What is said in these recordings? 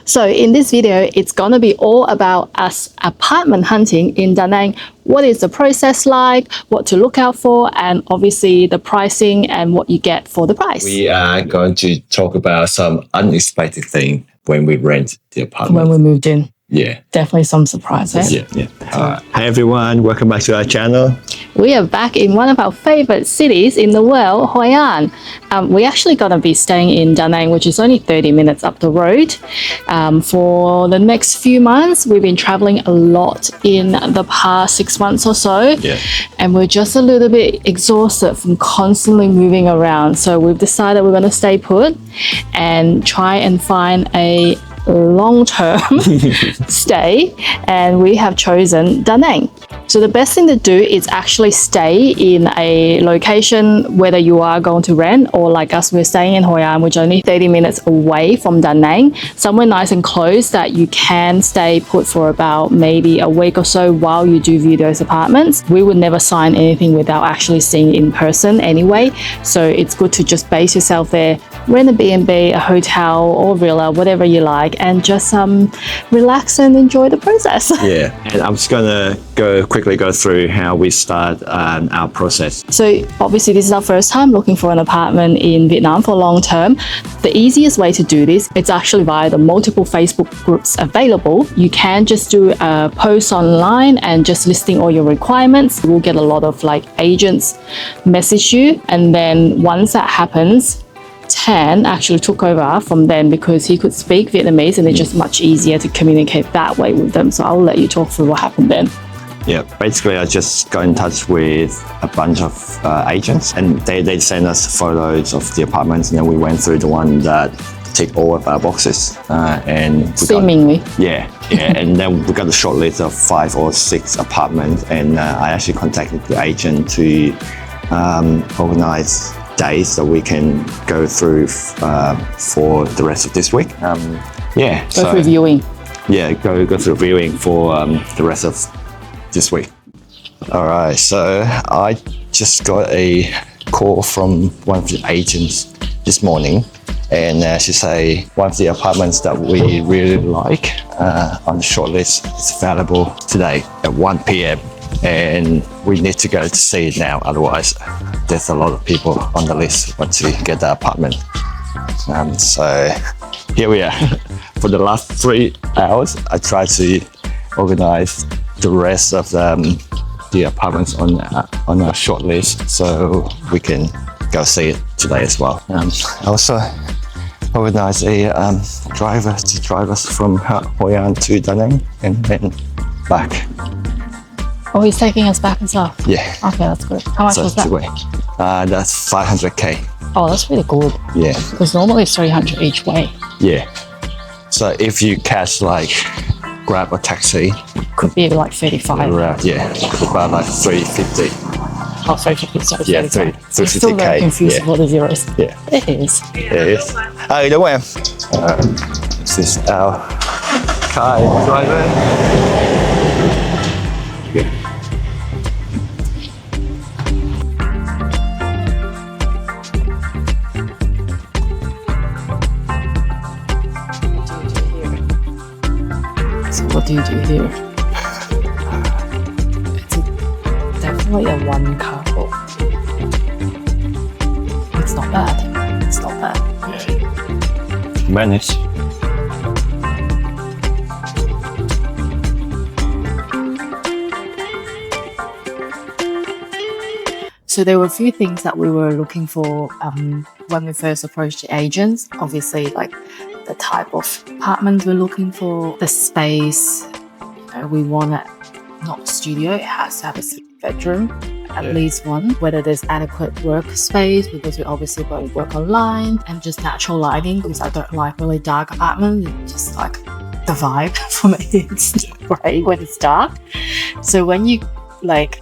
So in this video, it's gonna be all about us apartment hunting in Da Nang. What is the process like, what to look out for, and obviously the pricing and what you get for the price. We are going to talk about some unexpected thing when we rent the apartment. When we moved in. Yeah. Definitely some surprises. Yeah. Hi everyone, welcome back to our channel. We are back in one of our favorite cities in the world, Hoi An. We're actually going to be staying in Da Nang, which is only 30 minutes up the road. For the next few months, we've been traveling a lot in the past 6 months or so. Yeah. And we're just a little bit exhausted from constantly moving around. So we've decided we're going to stay put and try and find a long-term stay, and we have chosen Da Nang. So the best thing to do is actually stay in a location, whether you are going to rent or like us, we're staying in Hoi An, which is only 30 minutes away from Da Nang, somewhere nice and close that you can stay put for about maybe a week or so while you do view those apartments. We would never sign anything without actually seeing it in person anyway, so it's good to just base yourself there, rent a B&B, a hotel or villa, whatever you like, and just relax and enjoy the process. Yeah, and I'm just gonna quickly go through how we start our process. So obviously this is our first time looking for an apartment in Vietnam for long term. The easiest way to do this, it's actually via the multiple Facebook groups available. You can just do a post online and just listing all your requirements. We'll get a lot of like agents message you, and then once that happens, Tan actually took over from them because he could speak Vietnamese, and it's just much easier to communicate that way with them. So I'll let you talk through what happened then. Yeah, basically I just got in touch with a bunch of agents, and they sent us photos of the apartments, and then we went through the one that ticked all of our boxes. And seemingly. And then we got a short list of 5 or 6 apartments, and I actually contacted the agent to organize days that we can go through for the rest of this week. Go through viewing. Yeah, go through viewing for the rest of this week. All right, so I just got a call from one of the agents this morning, and she say one of the apartments that we really like on the shortlist is available today at 1 p.m. and we need to go to see it now, otherwise there's a lot of people on the list who want to get the apartment. So here we are. For the last 3 hours I tried to organize the rest of the apartments on our short list so we can go see it today as well. I also organized a driver to drive us from Hoi An to Da Nang and then back. Oh, he's taking us back as well? Yeah. Okay, that's good. How much was that? That's 500k. Oh, that's really good. Yeah. Because normally it's 300 each way. Yeah. So if you catch like Grab or taxi, could be like 35. About like 350. Oh, 350, sorry. Yeah, 350k. It's still very confused with all the zeros. Yeah. It is. It is. Hi, don't worry. This is our car driver. Yeah. So what do you do here? It's definitely a one couple. It's not bad. It's not bad. Yeah. Manage. So there were a few things that we were looking for when we first approached the agents. Obviously, like the type of apartment we're looking for, the space. You know, we want it not studio. It has to have a bedroom, at least one. Whether there's adequate workspace, because we obviously got to work online, and just natural lighting, because I don't like really dark apartments. It's just like the vibe for me. It's great when it's dark. So when you like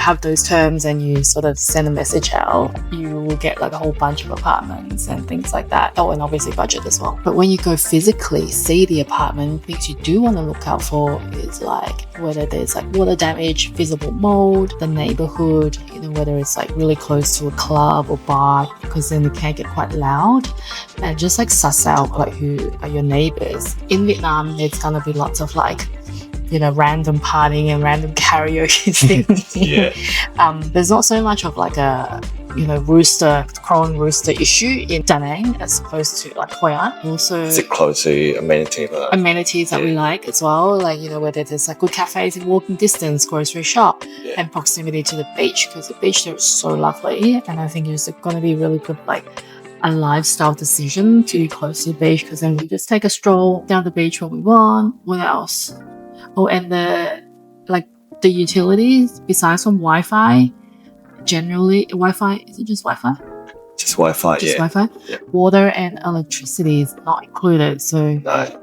have those terms and you sort of send a message out, you will get like a whole bunch of apartments and things like that. Oh, and obviously budget as well. But when you go physically see the apartment, things you do want to look out for is like whether there's like water damage, visible mold, the neighborhood, you know, whether it's like really close to a club or bar, because then it can get quite loud. And just like suss out like who are your neighbors. In Vietnam, there's gonna be lots of like, you know, random partying and random karaoke things. Yeah. There's not so much of like a, you know, crowing rooster issue in Da Nang as opposed to like Hoi An. Also, Is it close to amenities that we like as well, like, you know, whether there's like good cafes in walking distance, grocery shop, and proximity to the beach, because the beach there is so lovely. And I think it's going to be really good, like a lifestyle decision to be close to the beach, because then we just take a stroll down the beach when we want. What else? Oh, and the utilities, besides from Wi-Fi, generally Wi-Fi, is it just Wi-Fi? Just Wi-Fi, Just Wi-Fi? Yeah. Water and electricity is not included, so No,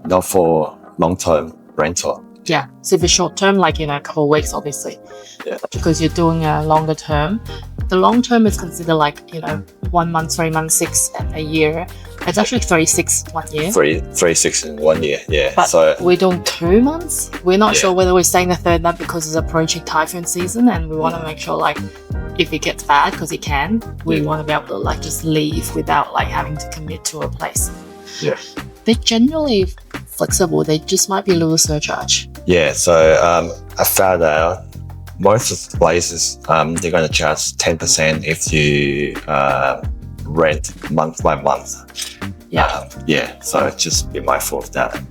not for long-term rental. yeah. So if it's short term, like, you know, a couple of weeks, obviously. Yeah. Because you're doing a longer term. The long term is considered like, you know, 1 month, 3 months, 6, and a year. It's actually 36 1 year. 6 in 1 year, yeah. But So we're doing 2 months. We're not Yeah. sure whether we're staying the third month because it's approaching typhoon season, and we want to make sure, like, if it gets bad, because it can, we want to be able to like just leave without like having to commit to a place. Yeah. They're generally flexible. They just might be a little surcharge. yeah, so I found out most of the places they're going to charge 10% if you rent month by month. Yeah. So just be mindful of that.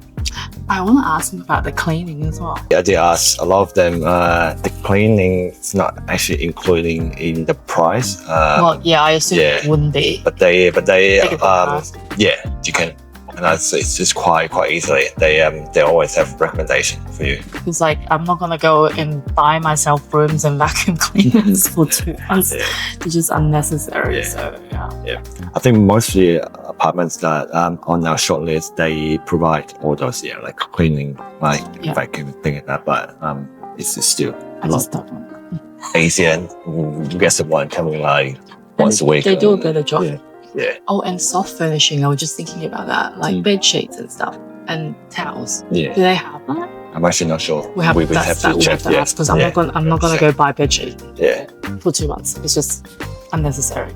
I want to ask them about the cleaning as well. I did ask a lot of them. The cleaning is not actually including in the price. Well, yeah, I assume yeah. it wouldn't be. But they Take it for price. yeah, you can. And it's just quite easily. They always have recommendation for you. It's like, I'm not going to go and buy myself brooms and vacuum cleaners for 2 months. Yeah. It's just unnecessary. Yeah. So, yeah. I think most of the apartments that on our short list, they provide all those, like cleaning, like vacuum, things like that. But it's just still I a lot just don't want. easier, and you get someone coming like once a week. They do a better job. Yeah. Oh, and soft furnishing. I was just thinking about that, like bed sheets and stuff, and towels. Yeah. Do they have that? I'm actually not sure. We have would to have to check. ask, because I'm not gonna go buy bed sheet Yeah. for 2 months. It's just unnecessary.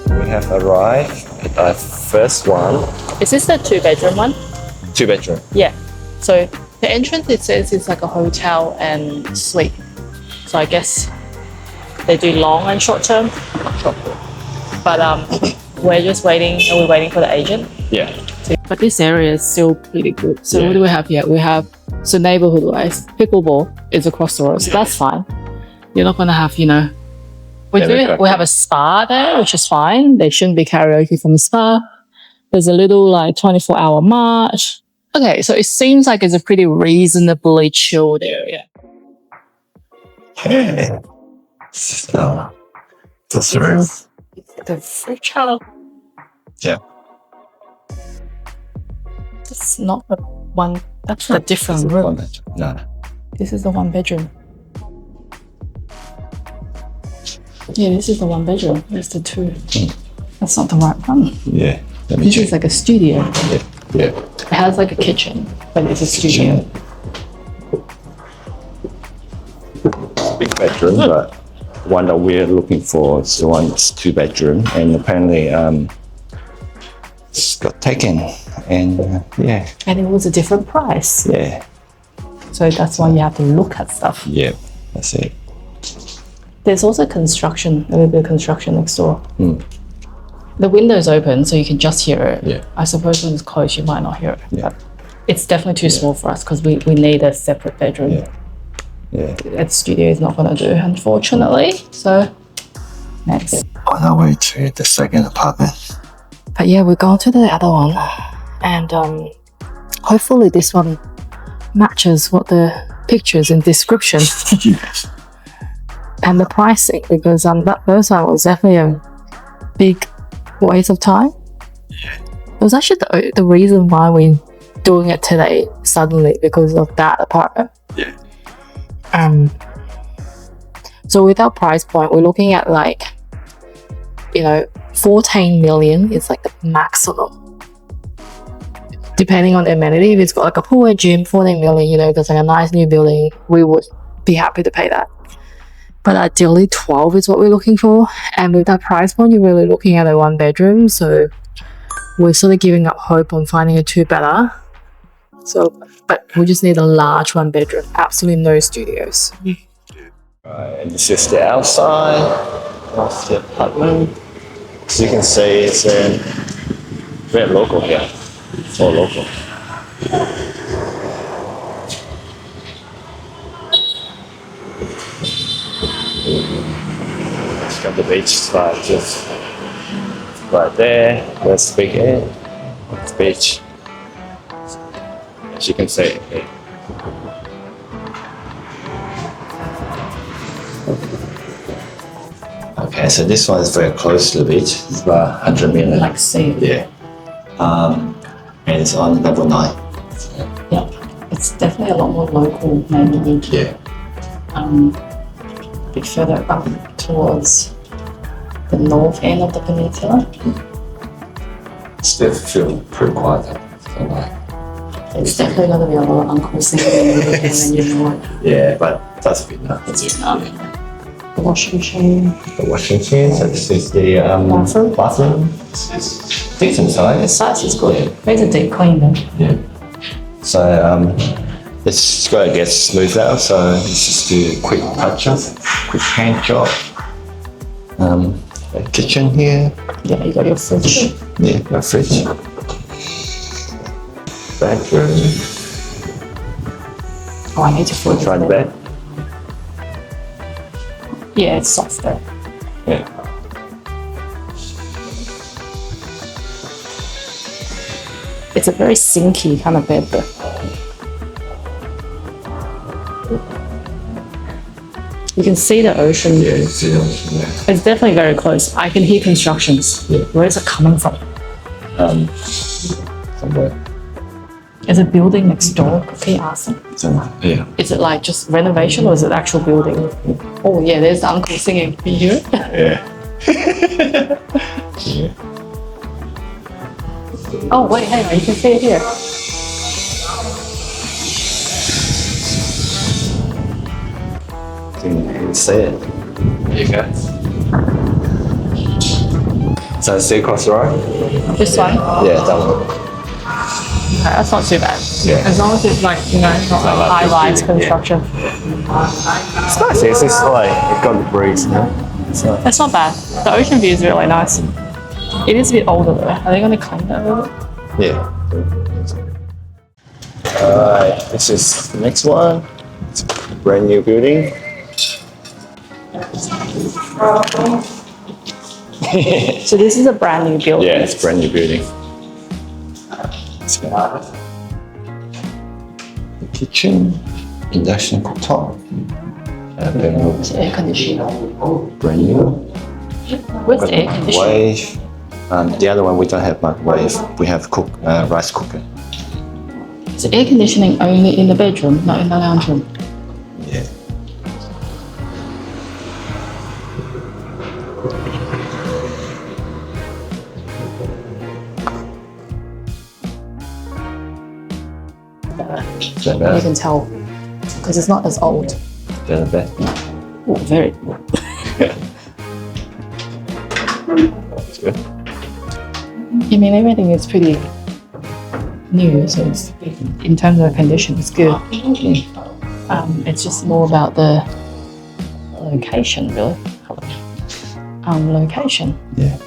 We have arrived at our first one. Is this the 2-bedroom one? 2-bedroom. Yeah. So the entrance, it says it's like a hotel and suite. So I guess they do long and short term. But we're just waiting. Are we waiting for the agent? Yeah. But this area is still pretty good. So Yeah. what do we have here? We have, so neighborhood wise, pickleball is across the road. So that's fine. You're not going to have, you know, we have a spa there, which is fine. There shouldn't be karaoke from the spa. There's a little like 24-hour march. Okay, so it seems like it's a pretty reasonably chilled area. Okay. So, this is The fridge channel. Yeah. That's not the one. That's a different room. No. This is the 1-bedroom. Yeah, this is the 1-bedroom. There's the 2. That's not the right one. Yeah. Let me This check. is like a studio. Yeah. It has like a kitchen, but it's a studio. Big bedroom, but the one that we're looking for is the one that's 2-bedroom, and apparently it's got taken, and yeah. And it was a different price. Yeah. So that's why you have to look at stuff. Yeah. That's it. There's also construction, a little bit of construction next door. The window's open, so you can just hear it. Yeah. I suppose when it's closed, you might not hear it. Yeah. But it's definitely too small for us because we need a separate bedroom. Yeah. Yeah. That studio is not going to do, unfortunately. So, next. On our way to the second apartment. But yeah, we're going to the other one. And hopefully this one matches what the pictures and description. Yes. and the pricing, because that first one was definitely a big waste of time. It was actually the reason why we're doing it today suddenly, because of that apartment. Yeah. So with our price point, we're looking at 14 million is like the maximum. Depending on the amenity, if it's got like a pool and gym, 14 million, if it's like a nice new building, we would be happy to pay that. But ideally 12 is what we're looking for. And with that price point, you're really looking at a 1 bedroom. So we're sort of giving up hope on finding a 2 better. But we just need a large 1 bedroom, absolutely no studios. Right, and this is the outside of the apartment. As you can see, it's very local here. It's all local. It's got the beach side just right there. There's the big end. It's the beach. As you can see. Okay, so this one is very close to the beach. It's about 100 million. Like sea. Yeah. And it's on level 9. Yep. It's definitely a lot more local, maybe. Yeah. A bit further up towards the north end of the peninsula. Still feel pretty quiet. So It's definitely going to be a lot of uncles singing and you know it. yeah, but that's good enough. It's enough. The washing machine. The washing machine, so this is the bathroom. It's decent The size. size is good. It's a deep clean though. Yeah. So it's got to get smoothed out, so let's just do a quick touch up, quick paint job. A kitchen here. Yeah, you got your fridge. Yeah, my fridge. Bedroom. Oh, I need to fridge. Try the bed. Yeah, it's softer. Yeah. It's a very sinky kind of bed though. You can see the ocean. Yeah, you see the ocean there. It's definitely very close. I can hear constructions. Yeah. Where is it coming from? Somewhere. Is it building next door? Can you ask them? Yeah. Is it like just renovation or is it actual building? Oh yeah, there's the uncle singing. Can you hear it? Yeah. Yeah. Oh wait, hang on, you can see it here. You can see it. There you go. So see across the road? This one? Yeah, that one. Okay, that's not too bad. Yeah. As long as it's like, not like high-rise construction. It's nice. It's just like it's got the breeze, you know? So That's not bad. The ocean view is really nice. It is a bit older though. Are they going to clean that a little bit? yeah. Alright, this is the next one. It's a brand new building. So this is a brand new building. Yeah, it's a brand new building. It's got the kitchen, induction cooktop, It's air conditioning. brand new. Where's the air conditioning? Microwave. The other one we don't have microwave. We have rice cooker. Is air conditioning only in the bedroom, not in the lounge room? Yeah. You can tell because it's not as old. Better bed. Oh, very. Yeah. That's good. I mean, everything is pretty new, so it's, in terms of condition, it's good. It's just more about the location, really. Location. Yeah.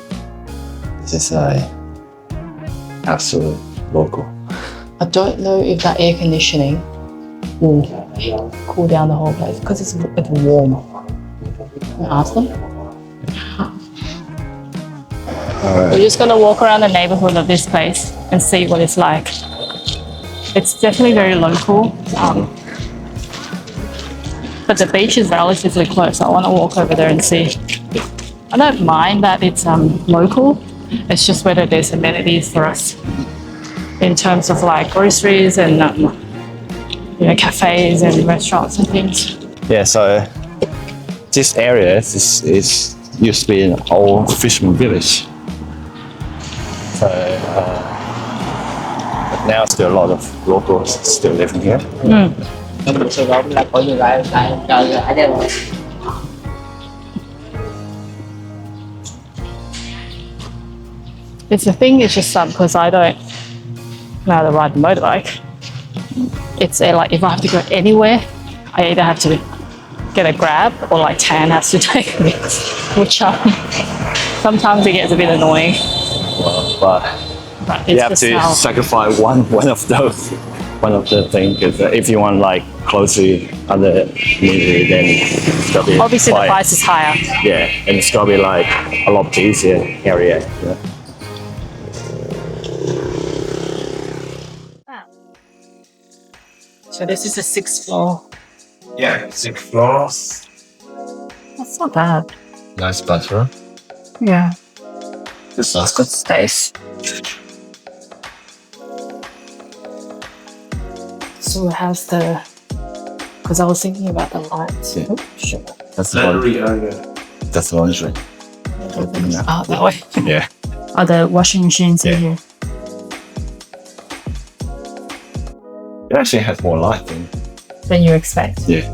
This is absolute local. I don't know if that air conditioning will cool down the whole place because it's warm. Can I ask them? Alright. We're just gonna walk around the neighborhood of this place and see what it's like. It's definitely very local. but the beach is relatively close. I want to walk over there and see. I don't mind that it's local. It's just whether there's amenities for us in terms of like groceries and cafes and restaurants and things. Yeah, so this area is used to be an old fisherman village. So but now still a lot of locals still living here. It's the thing, it's just because I don't know how to ride the motorbike. It's like if I have to go anywhere, I either have to get a grab or like Tan has to take me, which sometimes it gets a bit annoying. But But you it's have just to how, sacrifice one of the things. Because if you want like close to other community, then it's gotta be obviously the quite- price is higher. Yeah, and it's gotta be like a lot easier area. Yeah. So this is the 6th floor. Yeah, 6 floors. That's not bad. Nice bathroom. Yeah, This it's good space. So it has the, because I was thinking about the lights. Yeah. Oh, sure. That's the one. Laundry area. That's the laundry. Oh, that way. Yeah. Are the washing machines in Yeah. here? It actually has more light Than you expect. Yeah.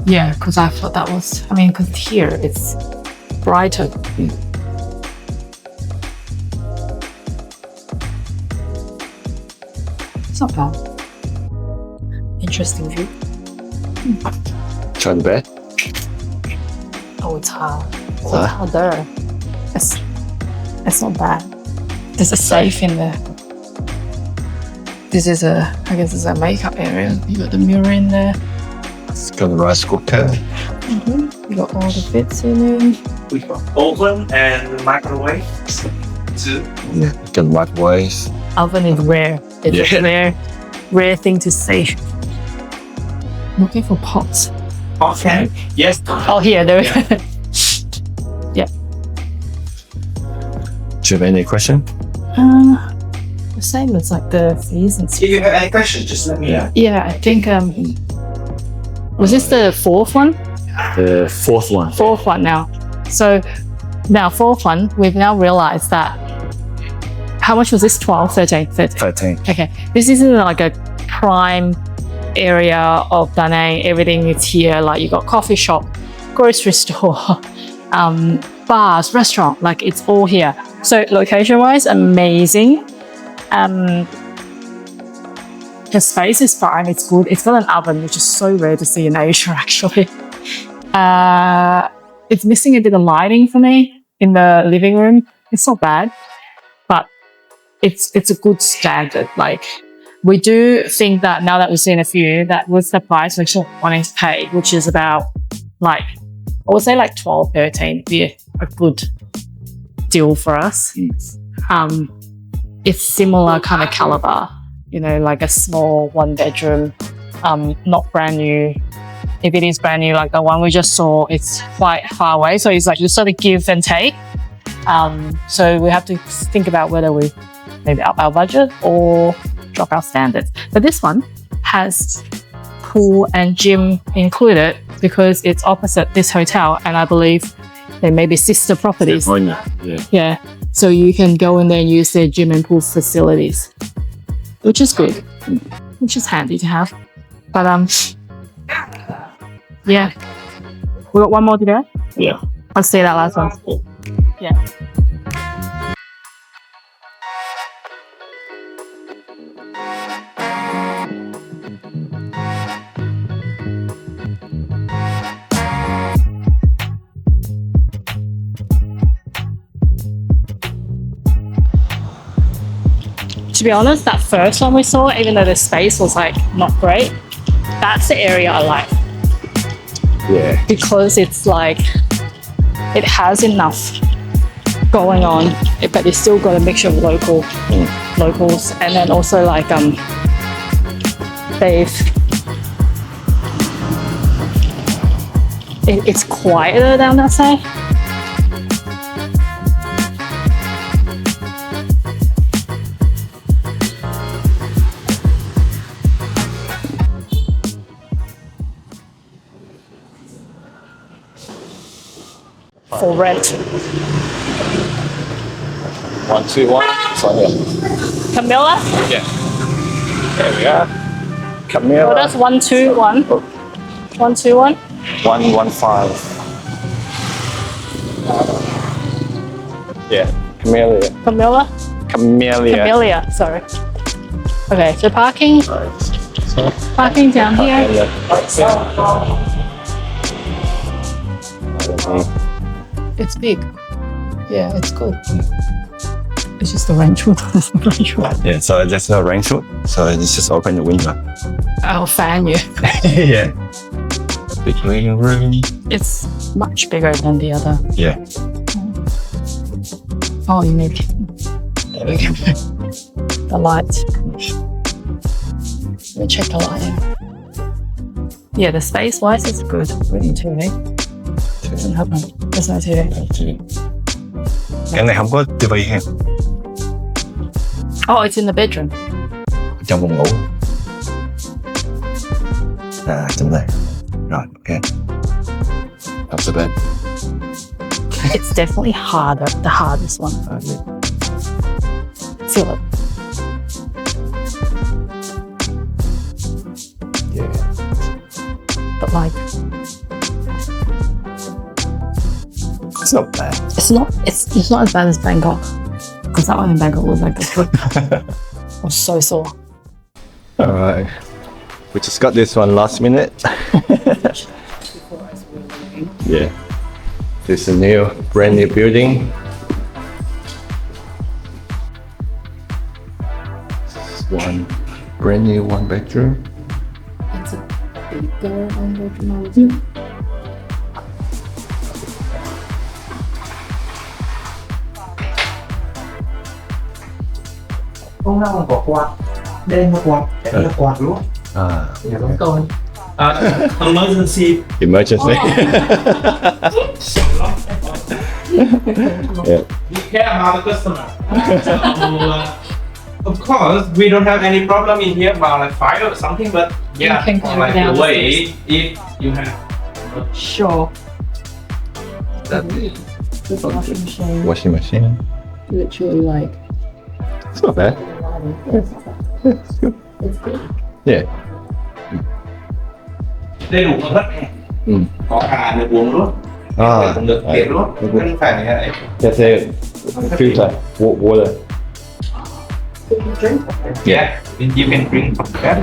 Yeah, because I thought that was, I mean, because here it's brighter. It's not bad. Interesting view. Try the bed. Oh, it's hard. Oh, Huh? it's harder. It's not bad. There's a safe in there. This is I guess it's a makeup area. You got the mirror in there. It's got the rice cooker. You got all the bits in it. We got oven and microwave. Two. Yeah. Got microwave. Oven is rare. It's Yeah. a rare thing to see. Looking for pots. Okay. Yes. Oh, here, there. Yeah. Do you have any question? The same as like the fees and stuff. If you have any questions, just let me know. Yeah, I think was this the 4th one? The fourth one. 4th one now. So now 4th one, we've now realized that how much was this? 12, 13, 13. 13. Okay, this isn't like a prime area of Da Nang. Everything is here. Like you got coffee shop, grocery store, bars, restaurant. Like it's all here. So location-wise, amazing. The space is fine. It's good. It's got an oven, which is so rare to see in Asia, actually. It's missing a bit of lighting for me in the living room. It's not bad, but it's a good standard. Like we do think that now that we've seen a few, that was the price we're actually wanting to pay, which is about like, I would say like 12, 13 would be a good deal for us. It's similar kind of caliber, you know, like a small 1-bedroom, not brand new. If it is brand new, like the one we just saw, it's quite far away. So it's like you sort of give and take. So we have to think about whether we maybe up our budget or drop our standards. But this one has pool and gym included because it's opposite this hotel, and I believe they may be sister properties. Yeah. Yeah, so you can go in there and use their gym and pool facilities, which is good, which is handy to have. But yeah, we got one more to go. Yeah. Let's see that last one. Yeah. To be honest, that first one we saw, even though the space was like not great, that's the area I like Yeah. because it's like it has enough going on, but it's still got a mixture of locals, and then also like they've it's quieter down that side. For rent. 121. So here. Camilla? Yeah. There we are. Oh, Camilla. that's 121. 121. 115. Yeah. Camellia. Camilla? Camellia. Camellia, sorry. Okay, so parking. Parking down here. It's big. Yeah, it's good. It's just the range hood. Yeah, so there's no rain shoot. So it's just open the window. I'll fan you. Yeah. Big living room. It's much bigger than the other. Yeah. Oh, you need the light. Let me check the lighting. Yeah, the space-wise is good. Really TV. Doesn't have there's no TV. Cái này không có tivi ha. Oh, it's in the bedroom. Trong phòng ngủ. À, trong này. Rồi, ok. That's the bed. It's definitely harder, the hardest one. Feel it. Yeah. But like, It's not bad. it's not as bad as Bangkok. Because that one in Bangkok was like this. I was so sore. Alright. We just got this one last minute. Yeah. This is a brand new building. This is one brand new one bedroom. It's a bigger one bedroom. Không nào có quạt. Đây có quạt, đây là quạt luôn. Ah, Nhà chúng tôi. Emergency. emergency. Yeah. We care about the customer. So, of course, we don't have any problem in here about like fire or something, but yeah, You can go like down the the way stairs. if you have. Sure. That This washing machine, washing machine. literally like. It's not bad. It's good. It's big. Yeah. Đầy đủ mọi đất này. Có cả nước uống luôn. Ah, Cũng được tiện luôn. Không phải như thế này. That's a filter. Water. Drink. Yeah, you can drink from that.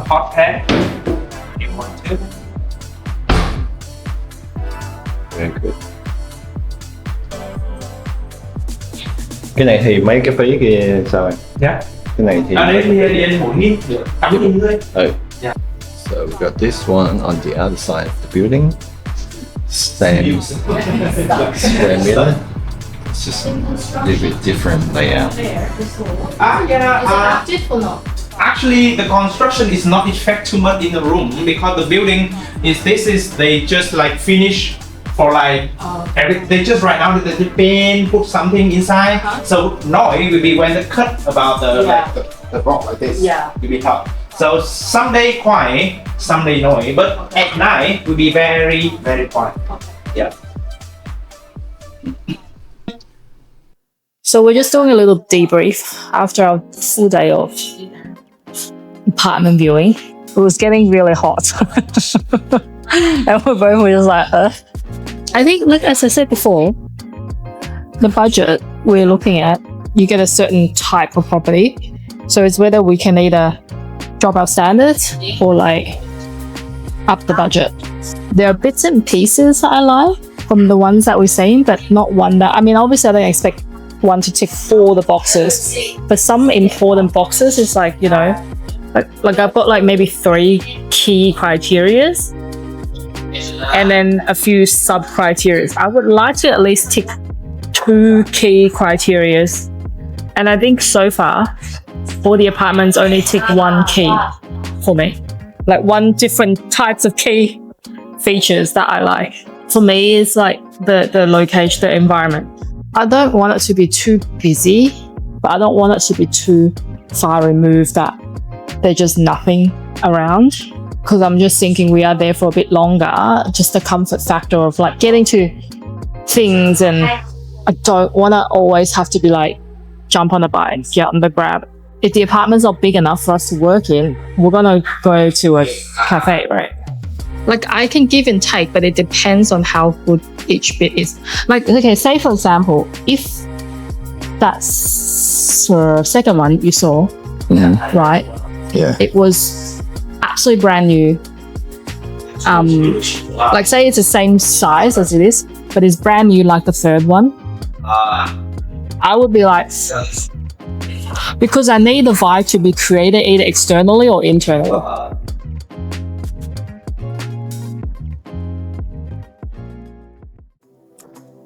Hot pan if you want to. Very good. Cái này thì mấy cái phí kia sao anh? Yeah. Cái này thì Đây thì điện 4.000, 8.000 người. Yeah. So we got this one on the other side of the building. Same square meter. It's just a little bit different layout. Yeah. or not? Actually, the construction is not affect too much in the room because the building they just like finish for like they just right now they paint, put something inside. So noise will be when they cut about the rock like this. Yeah. Will be tough. So some day quiet, some day noise, but at night will be very very quiet. Yeah. So we're just doing a little debrief after our full day of apartment viewing. It was getting really hot. And we both were just like, I think, like as I said before, the budget we're looking at, you get a certain type of property. So it's whether we can either drop our standards or like up the budget. There are bits and pieces I like from the ones that we've seen, but not one that, I mean, obviously I don't expect one to tick all the boxes, but some important boxes is like, you know, like I've got like maybe 3 key criterias and then a few sub criterias. I would like to at least tick 2 key criterias, and I think so far for the apartments only tick 1 key for me, like 1 different types of key features that I like. For me, it's like the location, the environment. I don't want it to be too busy, but I don't want it to be too far removed that there's just nothing around. Because I'm just thinking we are there for a bit longer, just the comfort factor of like getting to things, and I don't want to always have to be like jump on the bike, get on the grab. If the apartment's not big enough for us to work in, we're gonna go to a cafe, right? Like I can give and take, but it depends on how good each bit is. Like, okay, say for example, if that second one you saw, right? Yeah. It was absolutely brand new. Like say it's the same size as it is, but it's brand new like the third one. I would be like, because I need the vibe to be created either externally or internally.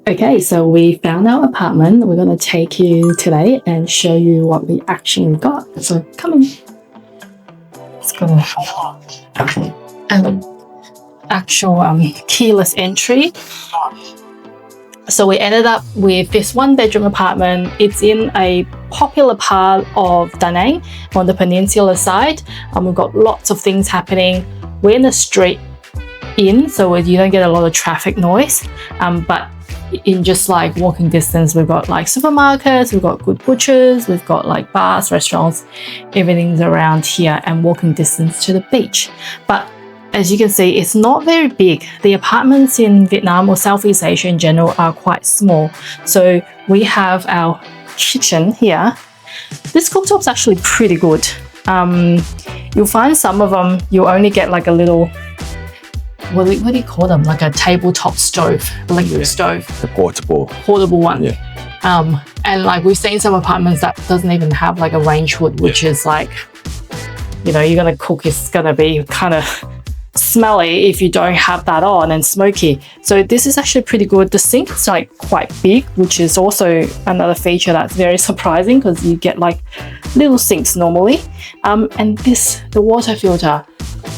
Okay, so we found our apartment. We're going to take you today and show you what we actually got. So come in. Let's go to actual keyless entry. So we ended up with this 1-bedroom apartment. It's in a popular part of Da Nang on the peninsula side. We've got lots of things happening. We're in a straight in, so you don't get a lot of traffic noise. But in just like walking distance, we've got like supermarkets, we've got good butchers, we've got like bars, restaurants, everything's around here, and walking distance to the beach. But as you can see, it's not very big. The apartments in Vietnam or Southeast Asia in general are quite small. So we have our kitchen here. This cooktop's actually pretty good. You'll find some of them, you'll only get like a little, what do you call them? Like a tabletop stove, electric stove. The portable one. Yeah. And like we've seen some apartments that doesn't even have like a range hood, which is like, you know, you're gonna cook, it's gonna be kind of smelly if you don't have that on, and smoky. So this is actually pretty good. The sink's like quite big, which is also another feature that's very surprising because you get like little sinks normally. And the water filter,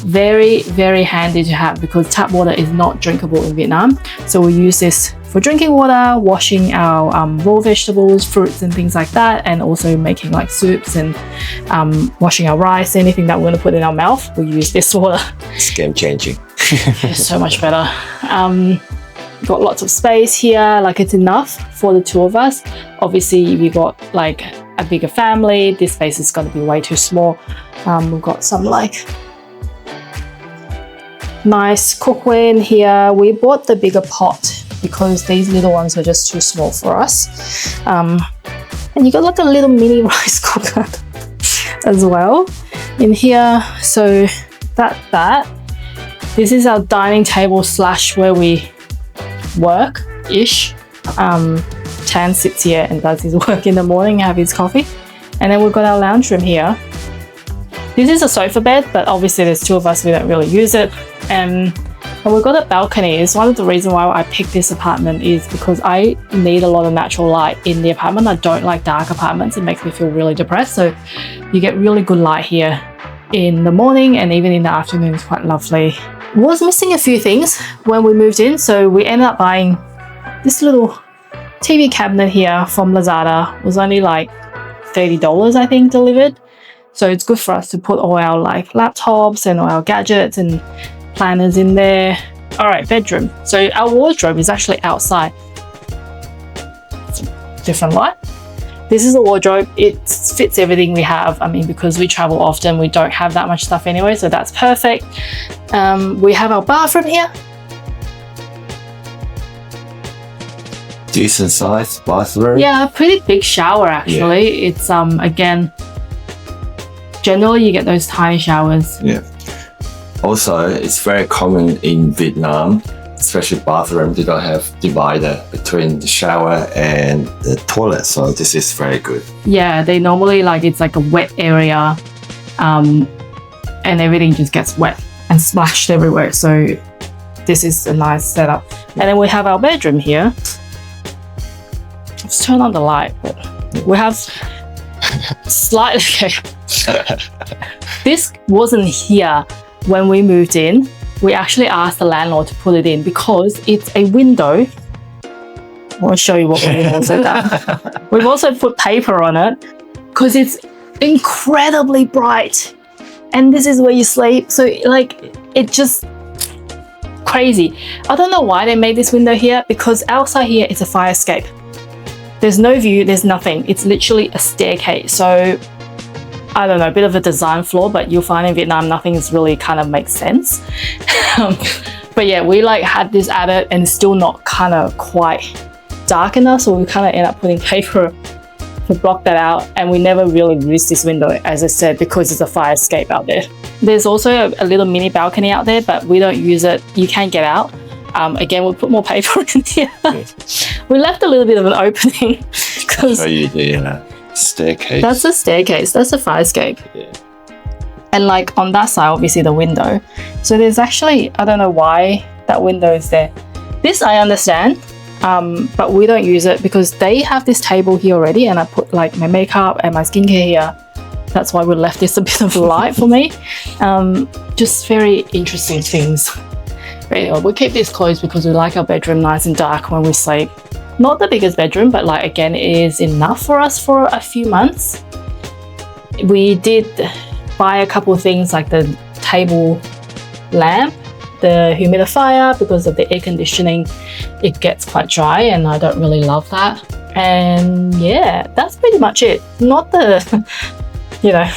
very, very handy to have because tap water is not drinkable in Vietnam. So we use this for drinking water, washing our raw vegetables, fruits and things like that, and also making like soups and washing our rice, anything that we're going to put in our mouth, we use this water. It's game changing. It's so much better. Got lots of space here, like it's enough for the two of us. Obviously, if you got like a bigger family, this space is going to be way too small. We've got some like nice cookware in here. We bought the bigger pot because these little ones are just too small for us. And you got like a little mini rice cooker as well in here. So this is our dining table / where we work-ish. Tan sits here and does his work in the morning, have his coffee. And then we've got our lounge room here. This is a sofa bed, but obviously there's two of us, we don't really use it. And we've got a balcony. It's one of the reasons why I picked this apartment is because I need a lot of natural light in the apartment. I don't like dark apartments. It makes me feel really depressed. So you get really good light here in the morning and even in the afternoon. It's quite lovely. Was missing a few things when we moved in. So we ended up buying this little TV cabinet here from Lazada. It was only like $30, I think, delivered. So it's good for us to put all our like laptops and all our gadgets and planners in there. All right, bedroom. So our wardrobe is actually outside. Different light. This is the wardrobe. It fits everything we have. I mean, because we travel often, we don't have that much stuff anyway, so that's perfect. We have our bathroom here. Decent size bathroom. Yeah, pretty big shower actually. Yeah. It's again, generally you get those tiny showers. Yeah. Also, it's very common in Vietnam, especially bathroom, they don't have divider between the shower and the toilet. So this is very good. Yeah, they normally it's like a wet area and everything just gets wet and splashed everywhere. So this is a nice setup. And then we have our bedroom here. Let's turn on the light, but we have slightly, this wasn't here when we moved in. we actually asked the landlord to put it in because it's a window. I want to show you what we've also done. We've also put paper on it because it's incredibly bright. And this is where you sleep. So like, it just crazy. I don't know why they made this window here because outside here is a fire escape. There's no view, there's nothing. It's literally a staircase. So I don't know, a bit of a design flaw, but you'll find in Vietnam, nothing is really kind of makes sense. But yeah, we like had this added and it's still not kind of quite dark enough. So we kind of end up putting paper to block that out. And we never really used this window, as I said, because it's a fire escape out there. There's also a little mini balcony out there, but we don't use it. You can't get out. Again, we'll put more paper in here. We left a little bit of an opening because staircase. That's the staircase. That's the fire escape. Yeah. And like on that side, obviously the window. So there's actually, I don't know why that window is there. This I understand, but we don't use it because they have this table here already, and I put like my makeup and my skincare here. That's why we left this a bit of light for me. Just very interesting things. But anyway, we keep this closed because we like our bedroom nice and dark when we sleep. Not the biggest bedroom, but like again, it is enough for us for a few months. We did buy a couple of things like the table lamp, the humidifier, because of the air conditioning, it gets quite dry and I don't really love that. And yeah, that's pretty much it. Not the, you know,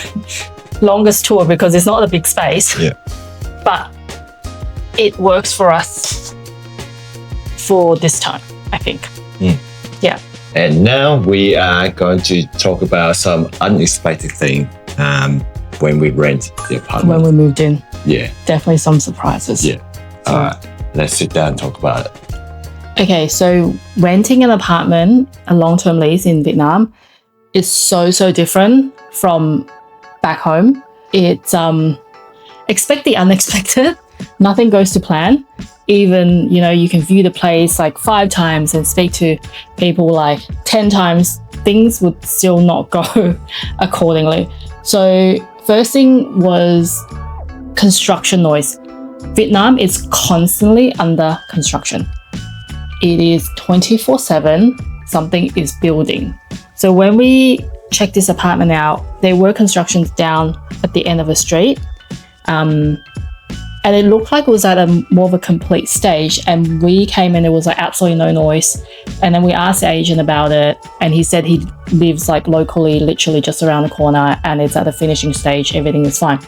longest tour because it's not a big space. Yeah. But it works for us for this time, I think. Yeah. And now we are going to talk about some unexpected thing when we rent the apartment. When we moved in. Yeah. Definitely some surprises. Yeah. All right. Let's sit down and talk about it. Okay, so renting an apartment, a long-term lease in Vietnam, is so different from back home. It's expect the unexpected. Nothing goes to plan. Even, you know, you can view the place like 5 times and speak to people like 10 times. Things would still not go accordingly. So first thing was construction noise. Vietnam is constantly under construction. It is 24/7, something is building. So when we checked this apartment out, there were constructions down at the end of a street. And it looked like it was at a more of a complete stage. And we came in, there was like absolutely no noise. And then we asked the agent about it. And he said he lives like locally, literally just around the corner. And it's at the finishing stage. Everything is fine.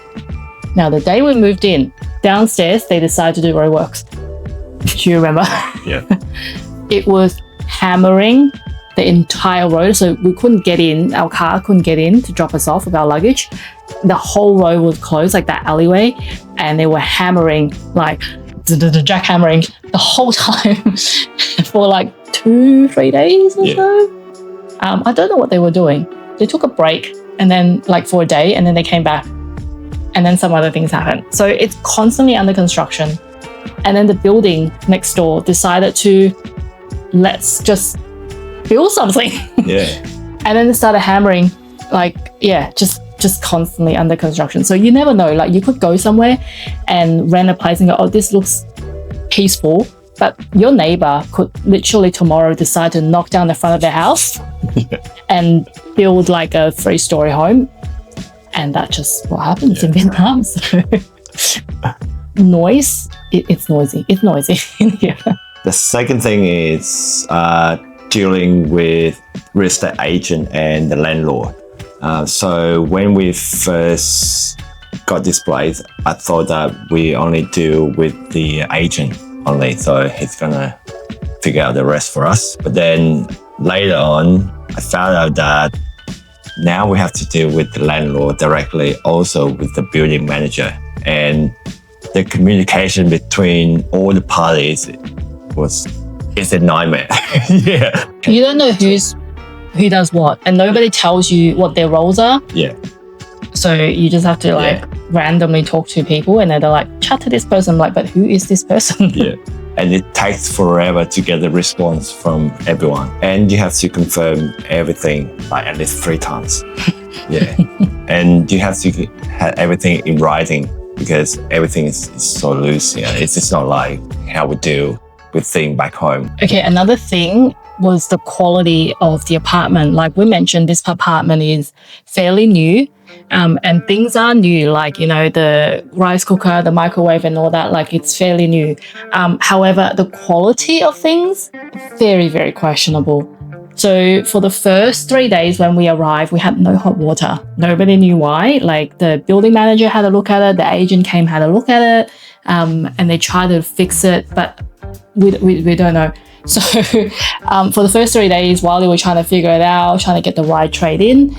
Now, the day we moved in, downstairs, they decided to do roadworks. Do you remember? Yeah. It was hammering the entire road. So we couldn't get in. Our car couldn't get in to drop us off with our luggage. The whole road was closed, like that alleyway, and they were hammering, like jackhammering the whole time for like 2-3 days or so. I don't know what they were doing. They took a break and then like for a day, and then they came back, and then some other things happened. So it's constantly under construction. And then the building next door decided to let's just build something. Yeah. And then they started hammering, like, yeah, just constantly under construction. So you never know, like you could go somewhere and rent a place and go, oh, this looks peaceful. But your neighbor could literally tomorrow decide to knock down the front of their house and build like a 3-story home. And that's just what happens in Vietnam. So noise, it's noisy. It's noisy in here. The second thing is dealing with real estate agent and the landlord. So when we first got this place, I thought that we only deal with the agent only, so he's gonna figure out the rest for us. But then later on, I found out that now we have to deal with the landlord directly, also with the building manager. And the communication between all the parties is a nightmare. Yeah. You don't know who does what, and nobody tells you what their roles are. Yeah. So you just have to like randomly talk to people, and they're like, chat to this person. I'm like, but who is this person? Yeah. And it takes forever to get the response from everyone. And you have to confirm everything like at least 3 times. Yeah. And you have to have everything in writing because everything is so loose. You know, it's just not like how we do with things back home. Okay, another thing was the quality of the apartment. Like we mentioned, this apartment is fairly new, and things are new, like, you know, the rice cooker, the microwave and all that, like it's fairly new. However, the quality of things, very, very questionable. So for the first 3 days when we arrived, we had no hot water. Nobody knew why. Like the building manager had a look at it, the agent came, had a look at it, and they tried to fix it, but we don't know. So for the first 3 days, while they were trying to figure it out, trying to get the right trade in,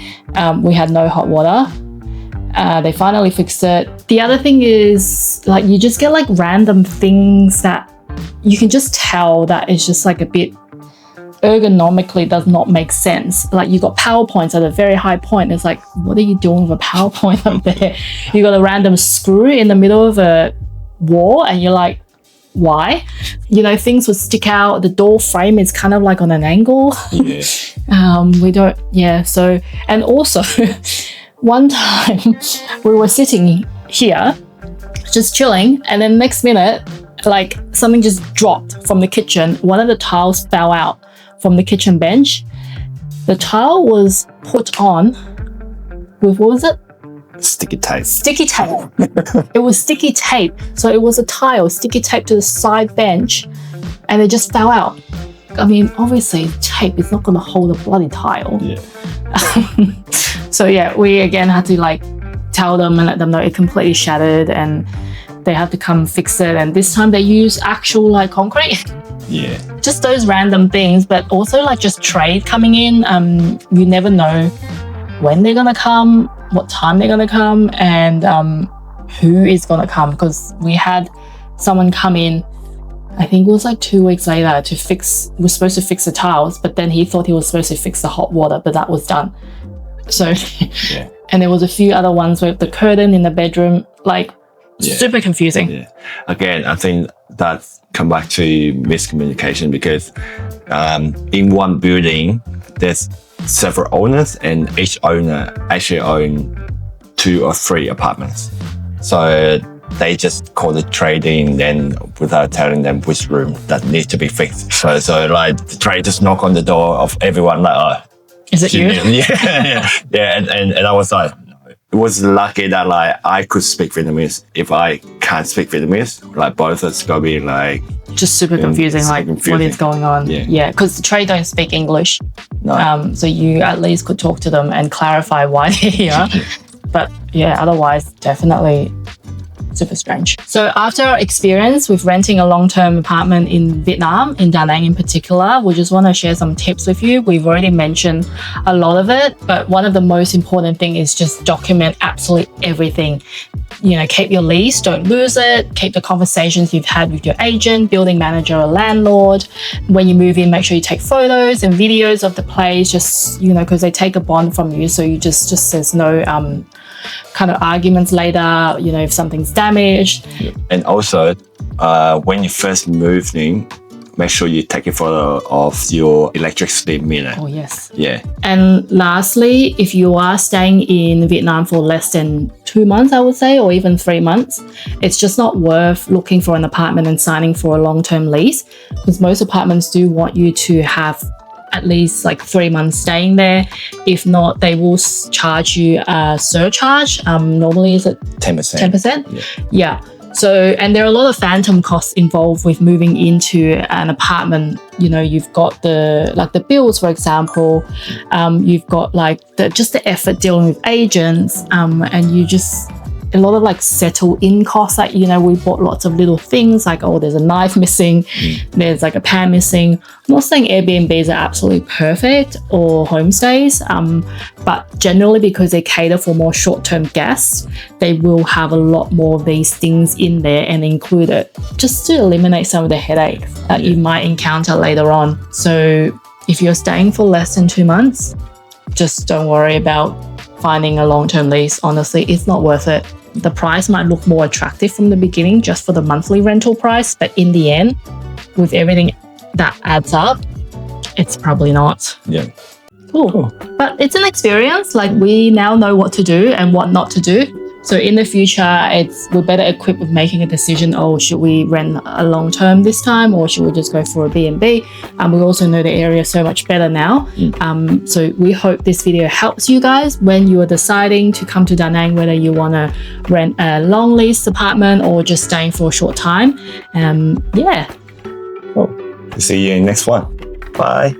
we had no hot water. They finally fixed it. The other thing is, like, you just get like random things that you can just tell that it's just like a bit ergonomically does not make sense. Like you got PowerPoints at a very high point. It's like, what are you doing with a PowerPoint up there? You got a random screw in the middle of a wall and you're like, why? You know, things would stick out. The door frame is kind of like on an angle. Yeah. So, and also one time we were sitting here just chilling, and then next minute, like something just dropped from the kitchen. One of the tiles fell out from the kitchen bench. The tile was put on with, what was it? Sticky tape. Sticky tape. It was sticky tape. So it was a tile, sticky tape to the side bench, and it just fell out. I mean, obviously tape is not going to hold a bloody tile. Yeah. So yeah, we again had to like tell them and let them know it completely shattered, and they had to come fix it. And this time they use actual like concrete. Yeah. Just those random things, but also like just trade coming in. You never know when they're gonna come, what time they're gonna come, and who is gonna come, because we had someone come in, I think it was like 2 weeks later, to fix, was supposed to fix the tiles, but then he thought he was supposed to fix the hot water, but that was done. So Yeah. and there was a few other ones with the curtain in the bedroom, like super confusing. Yeah. Again, I think that come back to miscommunication, because in one building there's several owners, and each owner actually own 2 or 3 apartments. So they just call it trading, then without telling them which room that needs to be fixed. So like the trade just knock on the door of everyone, like, oh, Is it you? Yeah. And I was like, it was lucky that like I could speak Vietnamese. If I can't speak Vietnamese, like both of us gonna be like Just super confusing, like confusing. what is going on. Yeah. Because the trade don't speak English. No. So you at least could talk to them and clarify why they're here. But yeah, otherwise definitely super strange. So after our experience with renting a long-term apartment in Vietnam, in Da Nang in particular, we just want to share some tips with you. We've already mentioned a lot of it, but one of the most important thing is just document absolutely everything. You know, keep your lease, don't lose it. Keep the conversations you've had with your agent, building manager, or landlord. When you move in, make sure you take photos and videos of the place, just, you know, because they take a bond from you. So you just there's no kind of arguments later, you know, if something's damaged. And also, when you first move in, make sure you take a photo of your electricity meter. Oh, yes. Yeah. And lastly, if you are staying in Vietnam for less than 2 months, I would say, or even 3 months, it's just not worth looking for an apartment and signing for a long-term lease, because most apartments do want you to have at least like 3 months staying there. If not, they will charge you a surcharge. Normally, is it 10%? 10%? Yeah. So, and there are a lot of phantom costs involved with moving into an apartment. You know, you've got the bills, for example. You've got like just the effort dealing with agents, and you just, a lot of like settle in costs. Like, you know, we bought lots of little things like, oh, there's a knife missing, there's like a pan missing. I'm not saying Airbnbs are absolutely perfect or homestays, but generally because they cater for more short-term guests, they will have a lot more of these things in there and include it, just to eliminate some of the headaches that you might encounter later on. So if you're staying for less than 2 months, just don't worry about finding a long-term lease. Honestly, it's not worth it. The price might look more attractive from the beginning just for the monthly rental price, but in the end, with everything that adds up, it's probably not. Yeah. Cool. But it's an experience. Like, we now know what to do and what not to do. So in the future, we're better equipped with making a decision. Oh, should we rent a long term this time, or should we just go for a B&B? We also know the area so much better now. So we hope this video helps you guys when you are deciding to come to Da Nang, whether you want to rent a long lease apartment or just staying for a short time. Yeah. Cool. See you in next one. Bye.